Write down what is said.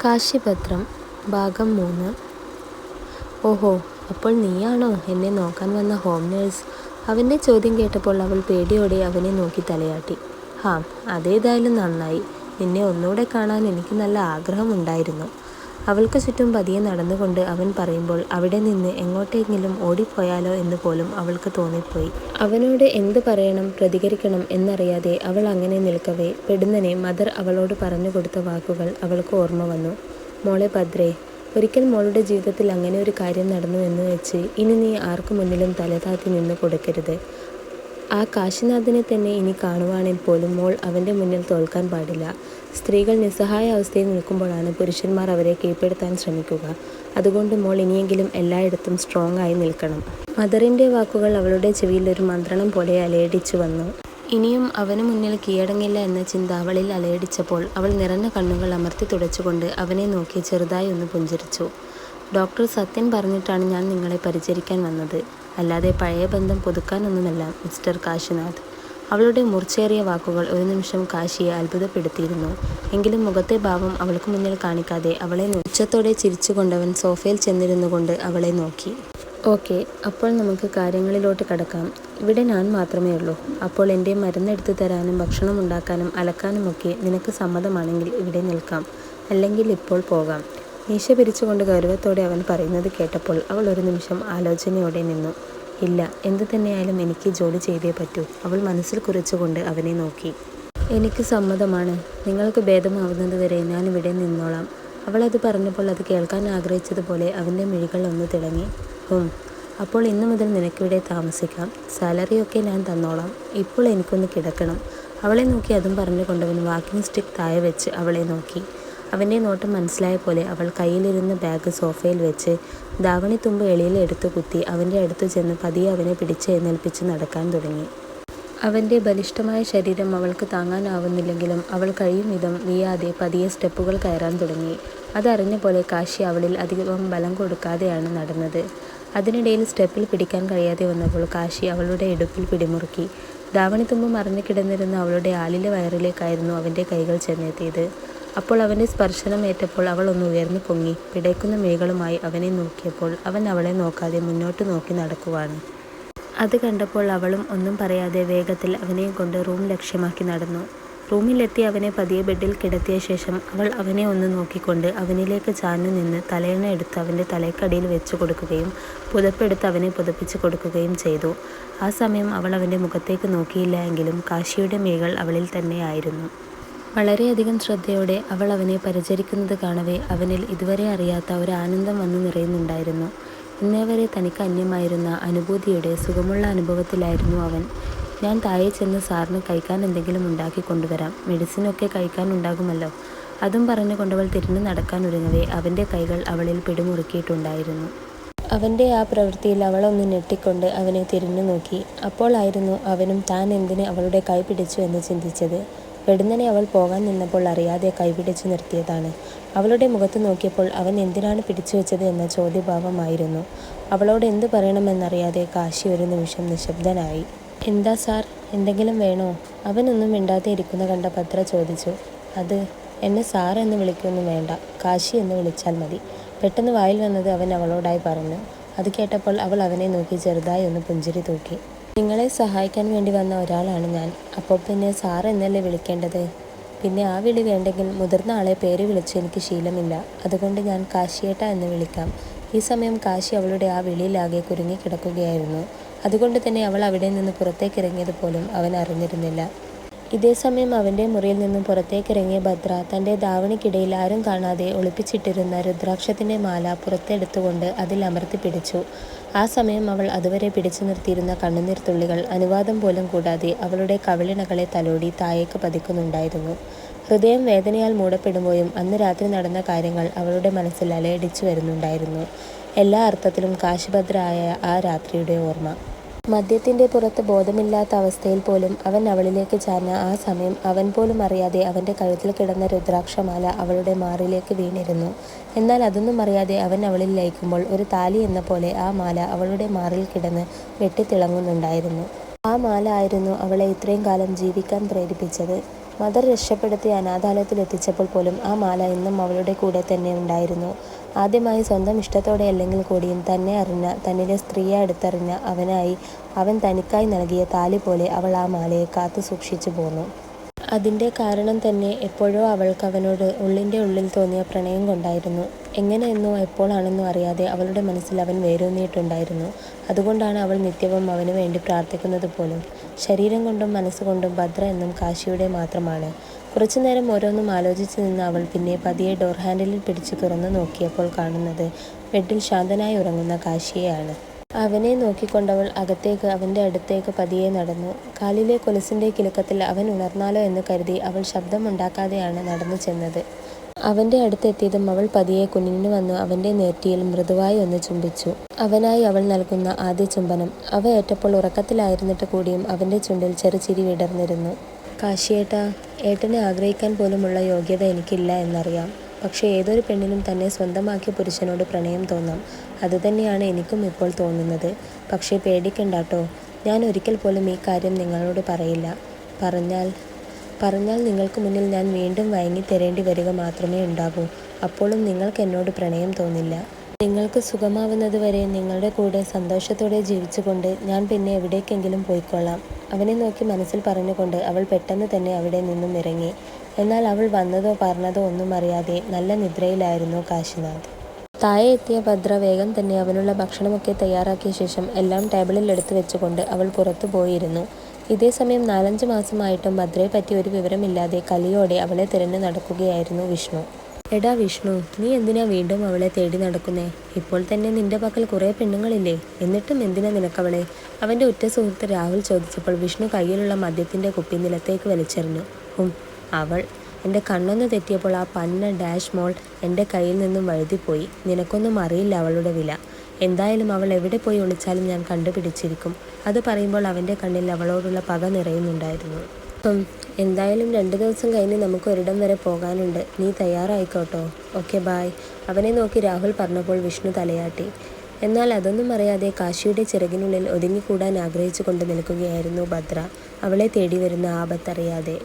കാശിപത്രം ഭാഗം 3. ഓഹോ, അപ്പോൾ നീയാണോ എന്നെ നോക്കാൻ വന്ന ഹോം നേഴ്സ്? അവൻ്റെ ചോദ്യം കേട്ടപ്പോൾ അവൾ പേടിയോടെ അവനെ നോക്കി തലയാട്ടി. അതേതായാലും നന്നായി. നിന്നെ ഒന്നുകൂടെ കാണാൻ എനിക്ക് നല്ല ആഗ്രഹമുണ്ടായിരുന്നു. അവൾക്ക് ചുറ്റും പതിയെ നടന്നുകൊണ്ട് അവൻ പറയുമ്പോൾ അവിടെ നിന്ന് എങ്ങോട്ടെങ്കിലും ഓടിപ്പോയാലോ എന്ന് പോലും അവൾക്ക് തോന്നിപ്പോയി. അവനോട് എന്ത് പറയണം, പ്രതികരിക്കണം എന്നറിയാതെ അവൾ അങ്ങനെ നിൽക്കവേ പെടുന്നനെ മദർ അവളോട് പറഞ്ഞു കൊടുത്ത വാക്കുകൾ അവൾക്ക് ഓർമ്മ വന്നു. മോളെ ഭദ്രേ, ഒരിക്കൽ മോളുടെ ജീവിതത്തിൽ അങ്ങനെ ഒരു കാര്യം നടന്നു എന്ന് വെച്ച് ഇനി നീ ആർക്കു മുന്നിലും തലതാത്തി നിന്ന് കൊടുക്കരുത്. ആ കാശിനാഥനെ തന്നെ ഇനി കാണുവാണെങ്കിൽ പോലും മോൾ അവൻ്റെ മുന്നിൽ തോൽക്കാൻ പാടില്ല. സ്ത്രീകൾ നിസ്സഹായ അവസ്ഥയിൽ നിൽക്കുമ്പോഴാണ് പുരുഷന്മാർ അവരെ കീഴ്പ്പെടുത്താൻ ശ്രമിക്കുക. അതുകൊണ്ട് മോൾ ഇനിയെങ്കിലും എല്ലായിടത്തും സ്ട്രോങ് ആയി നിൽക്കണം. മദറിൻ്റെ വാക്കുകൾ അവളുടെ ചെവിയിൽ ഒരു മന്ത്രണം പോലെ അലയടിച്ചു വന്നു. ഇനിയും അവന് മുന്നിൽ കീഴടങ്ങില്ല എന്ന ചിന്ത അവളിൽ അലയടിച്ചപ്പോൾ അവൾ നിറഞ്ഞ കണ്ണുകൾ അമർത്തി തുടച്ചുകൊണ്ട് അവനെ നോക്കി ചെറുതായി ഒന്ന് പുഞ്ചിരിച്ചു. ഡോക്ടർ സത്യൻ പറഞ്ഞിട്ടാണ് ഞാൻ നിങ്ങളെ പരിചരിക്കാൻ വന്നത്, അല്ലാതെ പഴയ ബന്ധം പുതുക്കാനൊന്നുമല്ല മിസ്റ്റർ കാശിനാഥ്. അവളുടെ മൂർച്ചയേറിയ വാക്കുകൾ ഒരു നിമിഷം കാശിയെ അത്ഭുതപ്പെടുത്തിയിരുന്നു. എങ്കിലും മുഖത്തെ ഭാവം അവൾക്ക് മുന്നിൽ കാണിക്കാതെ അവളെ ഉച്ചത്തോടെ ചിരിച്ചുകൊണ്ടവൻ സോഫയിൽ ചെന്നിരുന്നു കൊണ്ട് അവളെ നോക്കി. ഓക്കെ, അപ്പോൾ നമുക്ക് കാര്യങ്ങളിലോട്ട് കടക്കാം. ഇവിടെ ഞാൻ മാത്രമേ ഉള്ളൂ. അപ്പോൾ എൻ്റെ മരുന്നെടുത്ത് തരാനും ഭക്ഷണം ഉണ്ടാക്കാനും അലക്കാനുമൊക്കെ നിനക്ക് സമ്മതമാണെങ്കിൽ ഇവിടെ നിൽക്കാം, അല്ലെങ്കിൽ ഇപ്പോൾ പോകാം. മീശ പിരിച്ചുകൊണ്ട് ഗൗരവത്തോടെ അവൻ പറയുന്നത് കേട്ടപ്പോൾ അവൾ ഒരു നിമിഷം ആലോചനയോടെ നിന്നു. ഇല്ല, എന്തു തന്നെയായാലും എനിക്ക് ജോലി ചെയ്തേ പറ്റൂ. അവൾ മനസ്സിൽ കുറിച്ചുകൊണ്ട് അവനെ നോക്കി. എനിക്ക് സമ്മതമാണ്. നിങ്ങൾക്ക് ഭേദമാവുന്നത് വരെ ഞാൻ ഇവിടെ നിന്നോളാം. അവൾ അത് പറഞ്ഞപ്പോൾ അത് കേൾക്കാൻ ആഗ്രഹിച്ചതുപോലെ അവൻ്റെ മിഴികൾ ഒന്ന് തിളങ്ങി. അപ്പോൾ ഇന്നു മുതൽ നിനക്കിവിടെ താമസിക്കാം. സാലറിയൊക്കെ ഞാൻ തന്നോളാം. ഇപ്പോൾ എനിക്കൊന്ന് കിടക്കണം. അവളെ നോക്കി അതും പറഞ്ഞുകൊണ്ടവൻ വാക്കിംഗ് സ്റ്റിക്ക് താഴെ വെച്ച് അവളെ നോക്കി. അവൻ്റെ നോട്ടം മനസ്സിലായ പോലെ അവൾ കയ്യിലിരുന്ന ബാഗ് സോഫയിൽ വെച്ച് ധാവണിത്തുമ്പ് എളിയിൽ എടുത്തു കുത്തി അവൻ്റെ അടുത്തു ചെന്ന് പതിയെ അവനെ പിടിച്ചെഴുന്നേൽപ്പിച്ച് നടക്കാൻ തുടങ്ങി. അവൻ്റെ ബലിഷ്ഠമായ ശരീരം അവൾക്ക് താങ്ങാനാവുന്നില്ലെങ്കിലും അവൾ കഴിയും വിധം വീയാതെ പതിയെ സ്റ്റെപ്പുകൾ കയറാൻ തുടങ്ങി. അതറിഞ്ഞ പോലെ കാശി അവളിൽ അധികം ബലം കൊടുക്കാതെയാണ് നടന്നത്. അതിനിടയിൽ സ്റ്റെപ്പിൽ പിടിക്കാൻ കഴിയാതെ വന്നപ്പോൾ കാശി അവളുടെ ഇടുപ്പിൽ പിടിമുറുക്കി. ധാവണിത്തുമ്പ് മറിഞ്ഞു കിടന്നിരുന്ന അവളുടെ ആലിലെ വയറിലേക്കായിരുന്നു അവൻ്റെ കൈകൾ ചെന്നെത്തിയത്. അപ്പോൾ അവൻ്റെ സ്പർശനം ഏറ്റപ്പോൾ അവൾ ഒന്ന് ഉയർന്നു പൊങ്ങി പിടയ്ക്കുന്ന മിഴികളുമായി അവനെ നോക്കിയപ്പോൾ അവൻ അവളെ നോക്കാതെ മുന്നോട്ട് നോക്കി നടക്കുവാണ്. അത് കണ്ടപ്പോൾ അവളും ഒന്നും പറയാതെ വേഗത്തിൽ അവനെയും കൊണ്ട് റൂം ലക്ഷ്യമാക്കി നടന്നു. റൂമിലെത്തി അവനെ പതിയെ ബെഡിൽ കിടത്തിയ ശേഷം അവൾ അവനെ ഒന്ന് നോക്കിക്കൊണ്ട് അവനിലേക്ക് ചാഞ്ഞു നിന്ന് തലയണ എടുത്ത് അവൻ്റെ തലയ്ക്കടിയിൽ വെച്ചു കൊടുക്കുകയും പുതപ്പെടുത്ത് അവനെ പുതപ്പിച്ചു കൊടുക്കുകയും ചെയ്തു. ആ സമയം അവൾ അവൻ്റെ മുഖത്തേക്ക് നോക്കിയില്ല എങ്കിലും കാശിയുടെ മിഴികൾ അവളിൽ തന്നെയായിരുന്നു. വളരെയധികം ശ്രദ്ധയോടെ അവൾ അവനെ പരിചരിക്കുന്നത് കാണവേ അവനിൽ ഇതുവരെ അറിയാത്ത ഒരു ആനന്ദം വന്നു നിറയുന്നുണ്ടായിരുന്നു. ഇന്നേവരെ തനിക്ക് അന്യമായിരുന്ന അനുഭൂതിയുടെ സുഖമുള്ള അനുഭവത്തിലായിരുന്നു അവൻ. ഞാൻ താഴെ ചെന്ന് സാറിന് കഴിക്കാൻ എന്തെങ്കിലും ഉണ്ടാക്കി കൊണ്ടുവരാം. മെഡിസിനൊക്കെ കഴിക്കാനുണ്ടാകുമല്ലോ. അതും പറഞ്ഞുകൊണ്ടവൾ തിരിഞ്ഞു നടക്കാൻ ഒരുങ്ങവേ അവൻ്റെ കൈകൾ അവളിൽ പിടിമുറുക്കിയിട്ടുണ്ടായിരുന്നു. അവൻ്റെ ആ പ്രവൃത്തിയിൽ അവളൊന്ന് ഞെട്ടിക്കൊണ്ട് അവനെ തിരിഞ്ഞു നോക്കി. അപ്പോളായിരുന്നു അവനും താൻ എന്തിന് അവളുടെ കൈ പിടിച്ചു എന്ന് ചിന്തിച്ചത്. പെടുന്നനെ അവൾ പോകാൻ നിന്നപ്പോൾ അറിയാതെ കൈപിടിച്ചു നിർത്തിയതാണ്. അവളുടെ മുഖത്ത് നോക്കിയപ്പോൾ അവൻ എന്തിനാണ് പിടിച്ചു വെച്ചത് എന്ന ചോദ്യഭാവമായിരുന്നു. അവളോട് എന്ത് പറയണമെന്നറിയാതെ കാശി ഒരു നിമിഷം നിശബ്ദനായി. എന്താ സാർ, എന്തെങ്കിലും വേണോ? അവനൊന്നും മിണ്ടാതെ ഇരിക്കുന്ന കണ്ട ഭദ്ര ചോദിച്ചു. അത് എന്നെ സാർ എന്ന് വിളിക്കൊന്നും വേണ്ട, കാശി എന്ന് വിളിച്ചാൽ മതി. പെട്ടെന്ന് വായിൽ വന്നത് അവൻ അവളോടായി പറഞ്ഞു. അത് കേട്ടപ്പോൾ അവൾ അവനെ നോക്കി ചെറുതായി ഒന്ന് പുഞ്ചിരി തൂക്കി. നിങ്ങളെ സഹായിക്കാൻ വേണ്ടി വന്ന ഒരാളാണ് ഞാൻ. അപ്പോൾ പിന്നെ സാർ എന്നല്ലേ വിളിക്കേണ്ടത്? പിന്നെ ആ വിളി വേണ്ടെങ്കിൽ മുതിർന്ന ആളെ പേര് വിളിച്ച് എനിക്ക് ശീലമില്ല. അതുകൊണ്ട് ഞാൻ കാശിയേട്ട എന്ന് വിളിക്കാം. ഈ സമയം കാശി അവളുടെ ആ വിളിയിലാകെ കുരുങ്ങിക്കിടക്കുകയായിരുന്നു. അതുകൊണ്ട് തന്നെ അവൾ അവിടെ നിന്ന് പുറത്തേക്കിറങ്ങിയത് പോലും അവൻ അറിഞ്ഞിരുന്നില്ല. ഇതേസമയം അവൻ്റെ മുറിയിൽ നിന്നും പുറത്തേക്കിറങ്ങിയ ഭദ്ര തൻ്റെ ധാവണിക്കിടയിൽ ആരും കാണാതെ ഒളിപ്പിച്ചിട്ടിരുന്ന രുദ്രാക്ഷത്തിൻ്റെ മാല പുറത്തെടുത്തുകൊണ്ട് അതിൽ അമർത്തി പിടിച്ചു. ആ സമയം അവൾ അതുവരെ പിടിച്ചു നിർത്തിയിരുന്ന കണ്ണുനീർ തുള്ളികൾ അനുവാദം പോലും കൂടാതെ അവളുടെ കവിളിണകളെ തലോടി താഴേക്ക് പതിക്കുന്നുണ്ടായിരുന്നു. ഹൃദയം വേദനയാൽ മൂടപ്പെടുമ്പോഴും അന്ന് രാത്രി നടന്ന കാര്യങ്ങൾ അവളുടെ മനസ്സിൽ അലയടിച്ചു വരുന്നുണ്ടായിരുന്നു. എല്ലാ അർത്ഥത്തിലും കാശിഭദ്ര ആയ ആ രാത്രിയുടെ ഓർമ്മ. മദ്യത്തിൻ്റെ പുറത്ത് ബോധമില്ലാത്ത അവസ്ഥയിൽ പോലും അവൻ അവളിലേക്ക് ചാഞ്ഞ ആ സമയം അവൻ പോലും അറിയാതെ അവൻ്റെ കഴുത്തിൽ കിടന്ന രുദ്രാക്ഷമാല അവളുടെ മാറിലേക്ക് വീണിരുന്നു. എന്നാൽ അതൊന്നും അറിയാതെ അവൻ അവളിൽ ലയിക്കുമ്പോൾ ഒരു താലി എന്ന പോലെ ആ മാല അവളുടെ മാറിൽ കിടന്ന് വെട്ടിത്തിളങ്ങുന്നുണ്ടായിരുന്നു. ആ മാല ആയിരുന്നു അവളെ ഇത്രയും കാലം ജീവിക്കാൻ പ്രേരിപ്പിച്ചത്. മദർ രക്ഷപ്പെടുത്തി അനാഥാലയത്തിൽ എത്തിച്ചപ്പോൾ പോലും ആ മാല ഇന്നും അവളുടെ കൂടെ തന്നെ ഉണ്ടായിരുന്നു. ആദ്യമായി സ്വന്തം ഇഷ്ടത്തോടെ അല്ലെങ്കിൽ കൂടിയും തന്നെ അറിഞ്ഞ, തന്നിലെ സ്ത്രീയെ അടുത്തറിഞ്ഞ അവൻ തനിക്കായി നൽകിയ താലി പോലെ അവൾ ആ മാലയെ കാത്തു സൂക്ഷിച്ചു പോന്നു. അതിൻ്റെ കാരണം തന്നെ എപ്പോഴോ അവൾക്ക് അവനോട് ഉള്ളിൻ്റെ ഉള്ളിൽ തോന്നിയ പ്രണയം കൊണ്ടായിരുന്നു. എങ്ങനെയെന്നോ എപ്പോഴാണെന്നോ അറിയാതെ അവളുടെ മനസ്സിൽ അവൻ വേരൂന്നിയിട്ടുണ്ടായിരുന്നു. അതുകൊണ്ടാണ് അവൾ നിത്യവും അവന് വേണ്ടി പ്രാർത്ഥിക്കുന്നത് പോലും. ശരീരം കൊണ്ടും മനസ്സുകൊണ്ടും ഭദ്ര എന്നും കാശിയുടെ മാത്രമാണ്. കുറച്ചുനേരം ഓരോന്നും ആലോചിച്ച് നിന്ന് അവൾ പിന്നെ പതിയെ ഡോർ ഹാൻഡിലിൽ പിടിച്ചു തുറന്നു നോക്കിയപ്പോൾ കാണുന്നത് ബെഡിൽ ശാന്തനായി ഉറങ്ങുന്ന കാശിയെയാണ്. അവനെ നോക്കിക്കൊണ്ടവൾ അവൻ്റെ അടുത്തേക്ക് പതിയെ നടന്നു. കാലിലെ കൊലുസിൻ്റെ കിലുക്കത്തിൽ അവൻ ഉണർന്നാലോ എന്ന് കരുതി അവൾ ശബ്ദമുണ്ടാക്കാതെയാണ് നടന്നു ചെന്നത്. അവൻ്റെ അടുത്തെത്തിയതും അവൾ പതിയെ കുനിഞ്ഞു വന്നു അവൻ്റെ നെറ്റിയിൽ മൃദുവായി ഒന്ന് ചുംബിച്ചു. അവനായി അവൾ നൽകുന്ന ആദ്യ ചുംബനം. അവ ഏറ്റപ്പോൾ ഉറക്കത്തിലായിരുന്നിട്ട് കൂടിയും അവൻ്റെ ചുണ്ടിൽ ചെറുചിരി വിടർന്നിരുന്നു. കാശിയേട്ടാ, ഏട്ടനെ ആഗ്രഹിക്കാൻ പോലുമുള്ള യോഗ്യത എനിക്കില്ല എന്നറിയാം. പക്ഷേ ഏതൊരു പെണ്ണിനും തന്നെ സ്വന്തമാക്കിയ പുരുഷനോട് പ്രണയം തോന്നാം. അതുതന്നെയാണ് എനിക്കും ഇപ്പോൾ തോന്നുന്നത്. പക്ഷേ പേടിക്കണ്ടാട്ടോ, ഞാൻ ഒരിക്കൽ പോലും ഈ കാര്യം നിങ്ങളോട് പറയില്ല. പറഞ്ഞാൽ നിങ്ങൾക്ക് മുന്നിൽ ഞാൻ വീണ്ടും വഴങ്ങിത്തരേണ്ടി വരിക മാത്രമേ ഉണ്ടാകൂ. അപ്പോഴും നിങ്ങൾക്ക് എന്നോട് പ്രണയം തോന്നില്ല. നിങ്ങൾക്ക് സുഖമാവുന്നത് വരെ നിങ്ങളുടെ കൂടെ സന്തോഷത്തോടെ ജീവിച്ചുകൊണ്ട് ഞാൻ പിന്നെ എവിടേക്കെങ്കിലും പോയിക്കൊള്ളാം. അവനെ നോക്കി മനസ്സിൽ പറഞ്ഞുകൊണ്ട് അവൾ പെട്ടെന്ന് തന്നെ അവിടെ നിന്നും ഇറങ്ങി. എന്നാൽ അവൾ വന്നതോ പറഞ്ഞതോ ഒന്നും അറിയാതെ നല്ല നിദ്രയിലായിരുന്നു കാശിനാഥ്. താഴെ എത്തിയ ഭദ്ര വേഗം തന്നെ അവനുള്ള ഭക്ഷണമൊക്കെ തയ്യാറാക്കിയ ശേഷം എല്ലാം ടേബിളിൽ എടുത്തു വെച്ചുകൊണ്ട് അവൾ പുറത്തു പോയിരുന്നു. ഇതേസമയം 4-5 മാസമായിട്ടും ഭദ്രയെപ്പറ്റി ഒരു വിവരമില്ലാതെ കലിയോടെ അവളെ തിരഞ്ഞു നടക്കുകയായിരുന്നു വിഷ്ണു. എടാ വിഷ്ണു, നീ എന്തിനാ വീണ്ടും അവളെ തേടി നടക്കുന്നേ? ഇപ്പോൾ തന്നെ നിന്റെ പക്കൽ കുറേ പെണ്ണുങ്ങളില്ലേ? എന്നിട്ടും എന്തിനാ നിനക്കവളെ? അവൻ്റെ ഉറ്റ സുഹൃത്ത് രാഹുൽ ചോദിച്ചപ്പോൾ വിഷ്ണു കയ്യിലുള്ള മദ്യത്തിൻ്റെ കുപ്പി നിലത്തേക്ക് വലിച്ചെറിഞ്ഞു. അവൾ എൻ്റെ കണ്ണൊന്ന് തെറ്റിയപ്പോൾ ആ പന്ന ഡാഷ് മോൾ എൻ്റെ കയ്യിൽ നിന്നും വഴുതിപ്പോയി. നിനക്കൊന്നും അറിയില്ല അവളുടെ വില. എന്തായാലും അവൾ എവിടെ പോയി ഒളിച്ചാലും ഞാൻ കണ്ടുപിടിച്ചിരിക്കും. അത് പറയുമ്പോൾ അവൻ്റെ കണ്ണിൽ അവളോടുള്ള പക നിറയുന്നുണ്ടായിരുന്നു. എന്തായാലും 2 ദിവസം കഴിഞ്ഞ് നമുക്ക് ഒരിടം വരെ പോകാനുണ്ട്. നീ തയ്യാറായിക്കോട്ടോ. Okay bye. അവനെ നോക്കി രാഹുൽ പറഞ്ഞപ്പോൾ വിഷ്ണു തലയാട്ടി. എന്നാൽ അതൊന്നും അറിയാതെ കാശിയുടെ ചിറകിനുള്ളിൽ ഒതുങ്ങിക്കൂടാൻ ആഗ്രഹിച്ചു കൊണ്ട് നിൽക്കുകയായിരുന്നു ഭദ്ര, അവളെ തേടി വരുന്ന ആപത്തറിയാതെ.